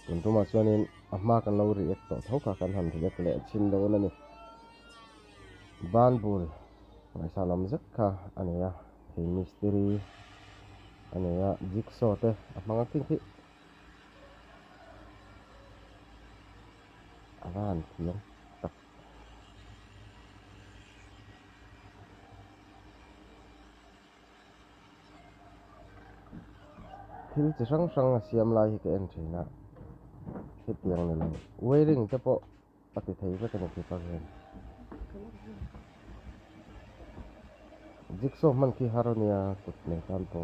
kun tuma chuanin a hma kan lo react to thoka kan han react le chin lo na ni ban bul ngai salam zakka ania he mystery ania jigsaw te a hmanga king hi avan thiam tak thil chi sang sang a siam lai hi ke en thina hi tiang ne lo wiring te po ati thei ve kan ti pa gen jigsaw man ki haronia kut ne kan po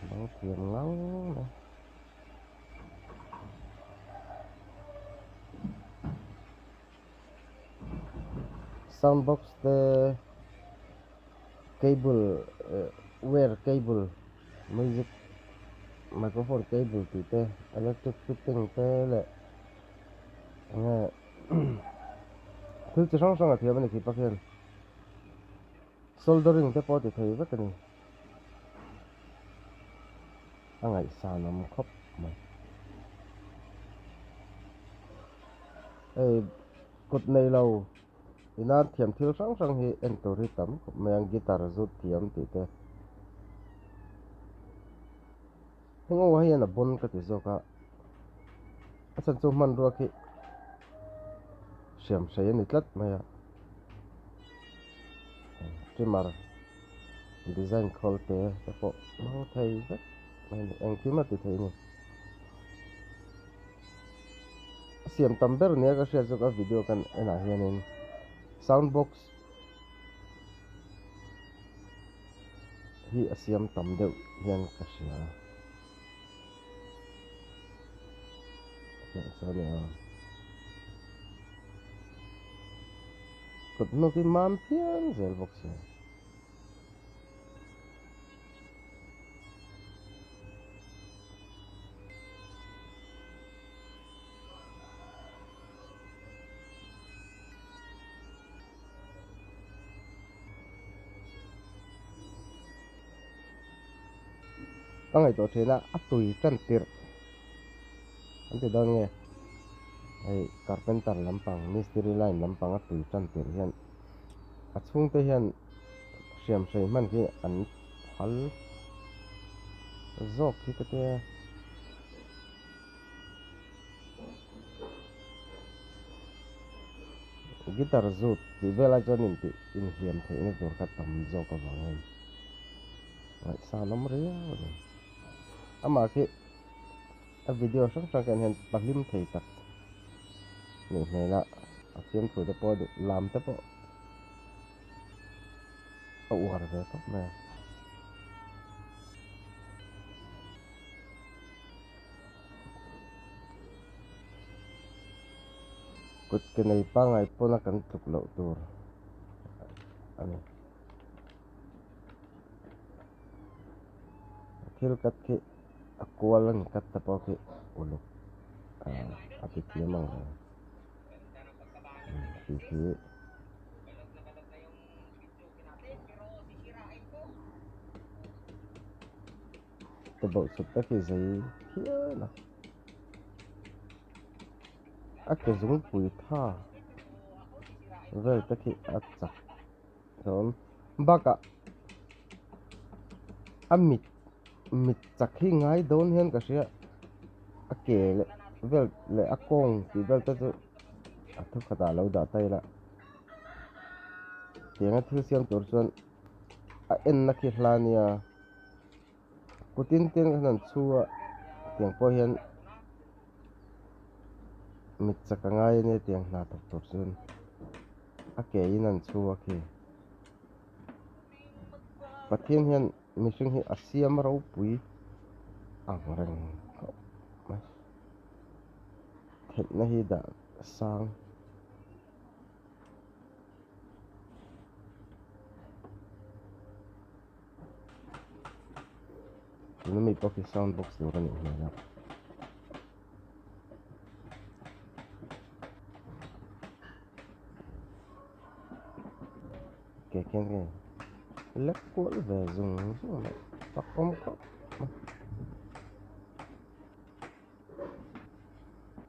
bang thiam ngang ne soundbox te cable wire cable music microphone cable ti te electric fitting te le nghe thil chi sang sang a thiam ani ki pakhen soldering te po ti thei vek ani angai sanam khop mai ei kut nei lo ina thiam thil sang sang hi en tori tam mayang guitar zut thiam ti te hengo wa hian a bon ka ti zoka asan chu man ro ki siam sei ani tlat maya trimmer design kholte te po mau thei vek mai eng ki ma ti thei ni siam tamber nia ka share zoka video kan ena hianin soundbox hi asiam tam deuh hian ka shia so ne kut no ki mam pian zel box ya angai to thena atui tan tir ante don nge ai carpenter lampang mystery line lampang atui tan tir hian achung te hian siam sei man ki an phal zok ki te guitar zut ti vela jonin ti in hiam the ne tur ka tam zok ka wangen ai sa nam ria ama ki a video sang sang kan hen pahlim thei tak ni mena a thiam thu te po lam te po a war ve top me kut ke nei pa ngai pona kan tuk lo tur ani thil kat ki akwal an kat ta po ki uluk ati tiamang ki te bo sut ta ki zai hiana ake zung pui tha vel ta ki achak ron baka amit mit chak hi ngai don hian ka sia ake le vel le akong ti vel ta chu athu khata lo da tai la tianga thil siam tur chuan a en na ki hlania kutin ten kan chuwa tiang po hian mit chaka ngai ne tiang na tok tur chun ake in an chuwa ki pathian hian mihring hi asiam ro pui ang reng mai thet na hi da sang nó mi có cái soundbox nữa kan ni na cái lắc cuốn về dùng xuống này bắt không có